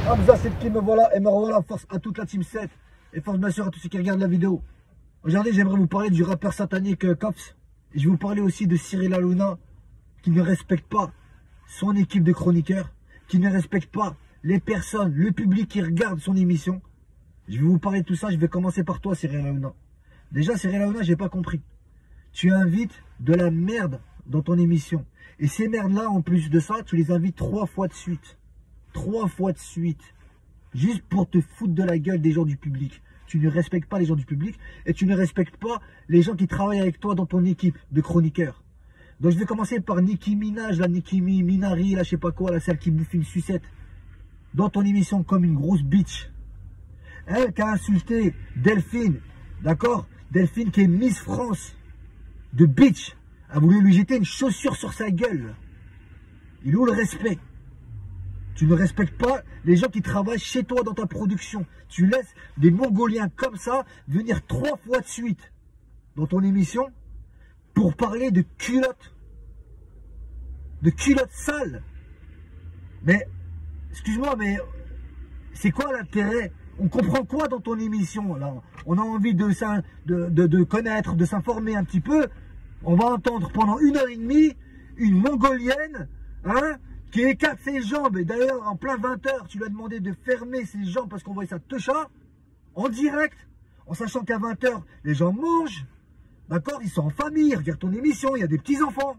Hamza, c'est qui me voilà et me revoilà. Force à toute la team 7 et force bien sûr à tous ceux qui regardent la vidéo. Aujourd'hui, j'aimerais vous parler du rappeur satanique Kops. Et je vais vous parler aussi de Cyril Hanouna qui ne respecte pas son équipe de chroniqueurs, qui ne respecte pas les personnes, le public qui regarde son émission. Je vais vous parler de tout ça. Je vais commencer par toi, Cyril Hanouna. Déjà, Cyril Hanouna, j'ai pas compris. Tu invites de la merde dans ton émission. Et ces merdes-là, en plus de ça, tu les invites 3 fois de suite. 3 fois de suite. Juste pour te foutre de la gueule des gens du public. Tu ne respectes pas les gens du public et tu ne respectes pas les gens qui travaillent avec toi dans ton équipe de chroniqueurs. Donc je vais commencer par Nicki Minaj, la Nicki Minari, là je sais pas quoi, la celle qui bouffe une sucette dans ton émission comme une grosse bitch. Elle qui a insulté Delphine, d'accord? Delphine qui est Miss France de bitch, a voulu lui jeter une chaussure sur sa gueule. Il est où le respect? Tu ne respectes pas les gens qui travaillent chez toi dans ta production. Tu laisses des Mongoliens comme ça venir 3 fois de suite dans ton émission pour parler de culottes. De culottes sales. Mais, excuse-moi, mais c'est quoi l'intérêt? On comprend quoi dans ton émission là? On a envie de connaître, de s'informer un petit peu. On va entendre pendant 1h30 une Mongolienne, hein, qui écarte ses jambes. Et d'ailleurs, en plein 20h, tu lui as demandé de fermer ses jambes parce qu'on voyait sa techa en direct, en sachant qu'à 20h, les gens mangent. D'accord? Ils sont en famille, ils regardent ton émission, il y a des petits-enfants.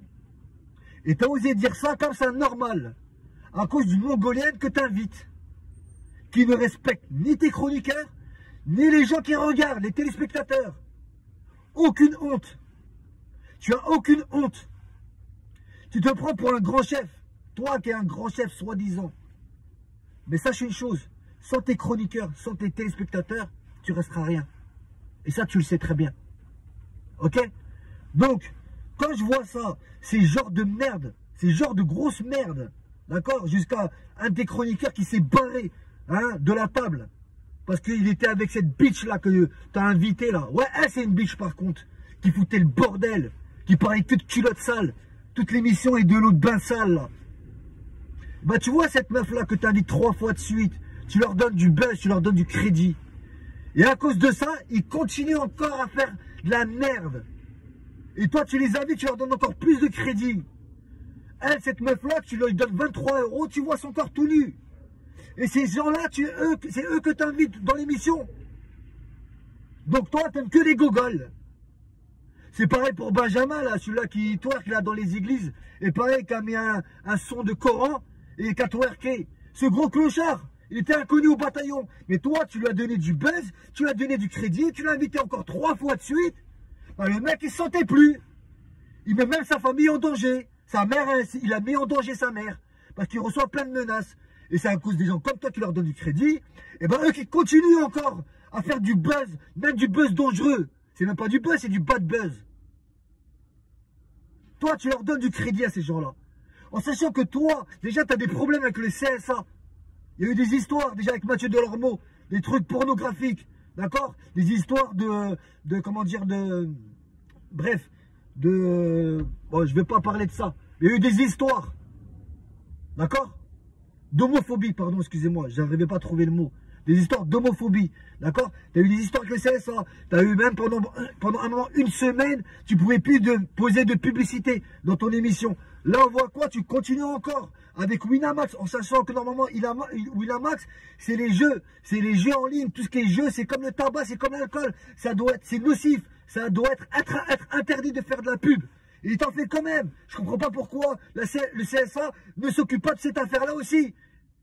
Et tu as osé dire ça comme ça, normal, à cause d'une Mongolienne que tu invites, qui ne respecte ni tes chroniqueurs, ni les gens qui regardent, les téléspectateurs. Aucune honte. Tu as aucune honte. Tu te prends pour un grand chef. Toi qui es un grand chef, soi-disant. Mais sache une chose, sans tes chroniqueurs, sans tes téléspectateurs, tu resteras rien. Et ça, tu le sais très bien. Ok? Donc, quand je vois ça, ces genres de merde, ces genres de grosses merdes, d'accord? Jusqu'à un des chroniqueurs qui s'est barré, hein, de la table. Parce qu'il était avec cette bitch-là que tu as invitée, là. Ouais, elle, c'est une bitch, par contre, qui foutait le bordel, qui parlait que de culottes sales. Toute l'émission est de l'eau de bain sale, là. Bah tu vois cette meuf là que tu invites 3 fois de suite, tu leur donnes du buzz, tu leur donnes du crédit. Et à cause de ça, ils continuent encore à faire de la merde. Et toi tu les invites, tu leur donnes encore plus de crédit. Elle, cette meuf là, tu lui donnes 23 €, tu vois son corps tout nu. Et ces gens là, c'est eux que tu invites dans l'émission. Donc toi, t'aimes que les gogoles. C'est pareil pour Benjamin là, celui-là qui twerk là dans les églises. Et pareil qui a mis un son de Coran. Et qui a twerké. Ce gros clochard, il était inconnu au bataillon. Mais toi, tu lui as donné du buzz, tu lui as donné du crédit, tu l'as invité encore 3 fois de suite. Ben, le mec, il ne se sentait plus. Il met même sa famille en danger. Sa mère, il a mis en danger sa mère. Parce qu'il reçoit plein de menaces. Et c'est à cause des gens comme toi qui leur donnent du crédit. Et ben eux qui continuent encore à faire du buzz, même du buzz dangereux. C'est même pas du buzz, c'est du bad buzz. Toi, tu leur donnes du crédit à ces gens-là. En sachant que toi, déjà, tu as des problèmes avec le CSA. Il y a eu des histoires, déjà, avec Mathieu Delormeau, des trucs pornographiques, d'accord? Des histoires comment dire, bref, bon, je vais pas parler de ça. Il y a eu des histoires, d'accord? D'homophobie, pardon, excusez-moi, j'arrivais pas à trouver le mot. Des histoires d'homophobie, d'accord? Tu as eu des histoires avec le CSA, tu as eu même pendant un moment, 1 semaine, tu pouvais plus poser de publicité dans ton émission. Là, on voit quoi? Tu continues encore avec Winamax, en sachant que normalement, Winamax, c'est les jeux en ligne, tout ce qui est jeu, c'est comme le tabac, c'est comme l'alcool, c'est nocif, ça doit être interdit de faire de la pub. Et il t'en fait quand même. Je comprends pas pourquoi le CSA ne s'occupe pas de cette affaire-là aussi.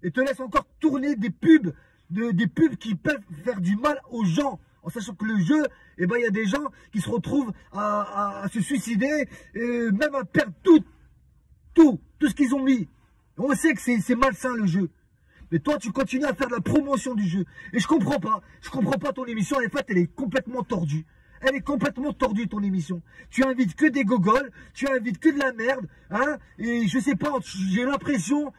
Et te laisse encore tourner des pubs, des pubs qui peuvent faire du mal aux gens. En sachant que le jeu, eh ben, il y a des gens qui se retrouvent à se suicider, et même à perdre tout ce qu'ils ont mis. On sait que c'est malsain le jeu. Mais toi, tu continues à faire de la promotion du jeu. Et je comprends pas ton émission. En fait, elle est complètement tordue. Elle est complètement tordue, ton émission. Tu invites que des gogoles, tu invites que de la merde, hein. Et je sais pas, j'ai l'impression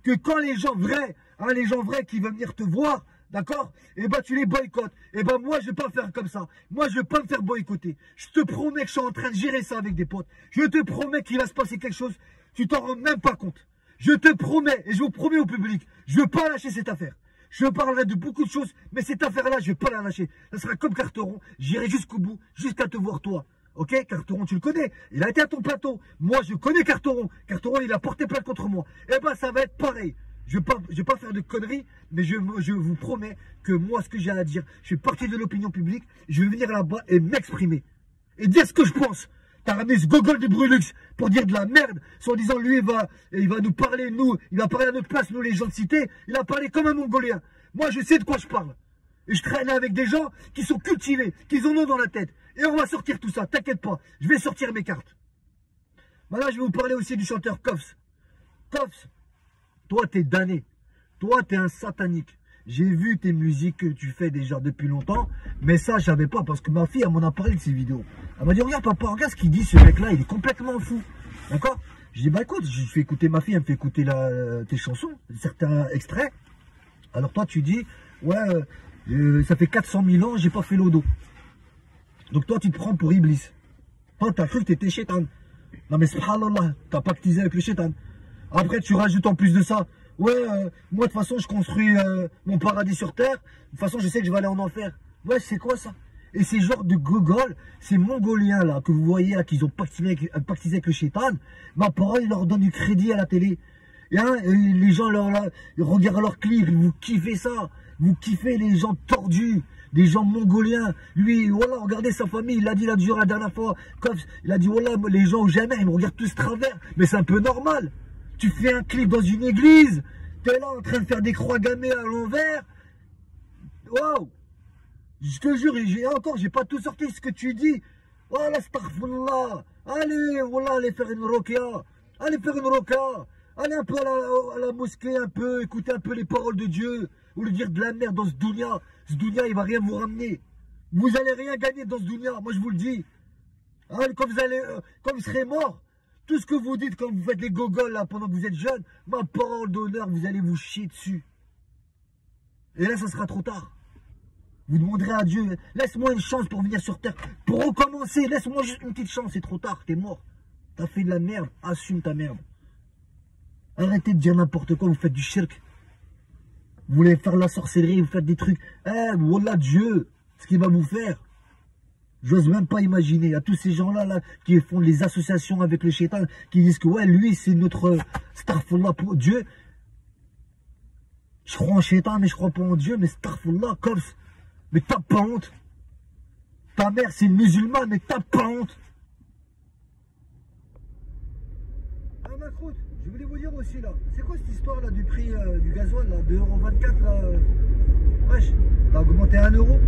que quand les gens vrais, hein, les gens vrais qui veulent venir te voir, d'accord, et ben tu les boycottes. Et ben moi, je vais pas faire comme ça. Moi, je vais pas me faire boycotter. Je te promets que je suis en train de gérer ça avec des potes. Je te promets qu'il va se passer quelque chose. Tu t'en rends même pas compte. Je te promets, et je vous promets au public, je ne veux pas lâcher cette affaire. Je parlerai de beaucoup de choses, mais cette affaire-là, je ne vais pas la lâcher. Ça sera comme Carteron, j'irai jusqu'au bout, jusqu'à te voir toi. Ok, Carteron, tu le connais, il a été à ton plateau. Moi, je connais Carteron. Carteron, il a porté plainte contre moi. Eh ben, ça va être pareil. Je vais pas faire de conneries, mais je vous promets que moi, ce que j'ai à dire, je fais partie de l'opinion publique. Je vais venir là-bas et m'exprimer. Et dire ce que je pense. T'as ramené ce gogol de Brulux pour dire de la merde, en disant lui il va nous parler, il va parler à notre place, nous les gens de cité, il a parlé comme un Mongolien. Moi je sais de quoi je parle. Et je traîne avec des gens qui sont cultivés, qui en ont dans la tête. Et on va sortir tout ça, t'inquiète pas, je vais sortir mes cartes. Maintenant je vais vous parler aussi du chanteur Koffs. Koffs, toi t'es damné, toi t'es un satanique. J'ai vu tes musiques que tu fais déjà depuis longtemps, mais ça je savais pas parce que ma fille elle m'en a parlé de ces vidéos. Elle m'a dit regarde papa, regarde ce qu'il dit ce mec là, il est complètement fou. D'accord? Je dis bah écoute, je fais écouter ma fille, elle me fait écouter tes chansons, certains extraits. Alors toi tu dis ouais ça fait 400 000 ans j'ai pas fait l'odo. Donc toi tu te prends pour Iblis. Toi t'as cru que t'étais chétan. Non mais subhanallah, t'as pactisé avec le chétan. Après tu rajoutes en plus de ça. Ouais, moi de toute façon je construis mon paradis sur terre. De toute façon je sais que je vais aller en enfer. Ouais, c'est quoi ça? Et ces genres de gogol, ces mongoliens là que vous voyez là, qu'ils ont pactisé avec le chétan, ma parole, ils leur donnent du crédit à la télé. Et les gens ils regardent leurs clips, vous kiffez ça. Vous kiffez les gens tordus, des gens mongoliens. Lui, voilà, regardez sa famille, il a dit la dernière fois, Koffs, il a dit voilà, les gens jamais, ils me regardent tous travers. Mais c'est un peu normal. Tu fais un clip dans une église, tu es là en train de faire des croix gammées à l'envers. Waouh! Je te jure, j'ai pas tout sorti ce que tu dis. Voilà, astaghfirullah. Allez, voilà, allez faire une rokia. Allez faire une rokia. Allez un peu à la mosquée, un peu, écouter un peu les paroles de Dieu. Ou lui dire de la merde dans ce dunya. Ce dunya, il va rien vous ramener. Vous allez rien gagner dans ce dunya, moi je vous le dis. Hein, quand vous serez mort, tout ce que vous dites quand vous faites les gogoles là pendant que vous êtes jeune, ma parole d'honneur, vous allez vous chier dessus. Et là, ça sera trop tard. Vous demanderez à Dieu, laisse-moi une chance pour venir sur terre, pour recommencer, laisse-moi juste une petite chance, c'est trop tard, t'es mort. T'as fait de la merde, assume ta merde. Arrêtez de dire n'importe quoi, vous faites du shirk. Vous voulez faire la sorcellerie, vous faites des trucs. Wallah Dieu, ce qu'il va vous faire. J'ose même pas imaginer. Il y a tous ces gens-là là, qui font les associations avec le shaitan, qui disent que ouais, lui, c'est notre starfullah pour Dieu. Je crois en shaitan, mais je crois pas en Dieu, mais starfullah, Koffs. Mais t'as pas honte. Ta mère, c'est une musulmane, mais t'as pas honte. Ah, ma croûte, je voulais vous dire aussi là, c'est quoi cette histoire là du prix du gasoil là, 2,24 € là? Wesh, t'as augmenté 1 €.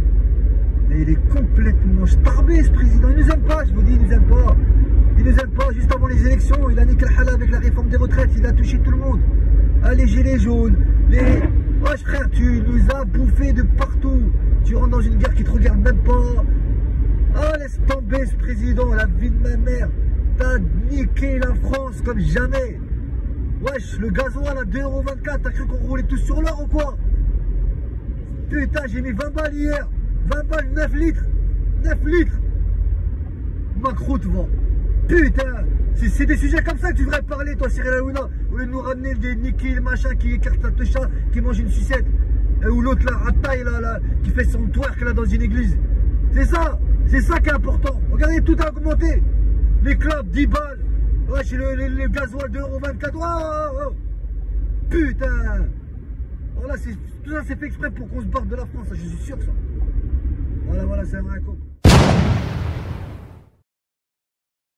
Mais il est complètement starbé ce président, il nous aime pas, je vous dis, il nous aime pas. Il nous aime pas, juste avant les élections, il a niqué le halal avec la réforme des retraites, il a touché tout le monde. Ah, les gilets jaunes, wesh frère, tu nous as bouffé de partout. Tu rentres dans une guerre qui te regarde même pas. Ah, laisse tomber ce président, la vie de ma mère. T'as niqué la France comme jamais. Wesh, le gasoil à 2,24 €, t'as cru qu'on roulait tous sur l'or ou quoi? Putain, j'ai mis 20 balles hier. 20 balles, 9 litres. 9 litres. Ma croûte va. Putain, c'est des sujets comme ça que tu devrais parler, toi, Cyril Hanouna. Au lieu de nous ramener des Niki, machin, qui écarte la techa, qui mange une sucette. Ou l'autre, là, Attaï, là, qui fait son twerk, là, dans une église. C'est ça qui est important. Regardez, tout a augmenté. Les clubs, 10 balles. Ouais, le gasoil 2,24 €. Oh. Putain. Voilà, tout ça, c'est fait exprès pour qu'on se barre de la France, je suis sûr, ça. Voilà, c'est un vrai con.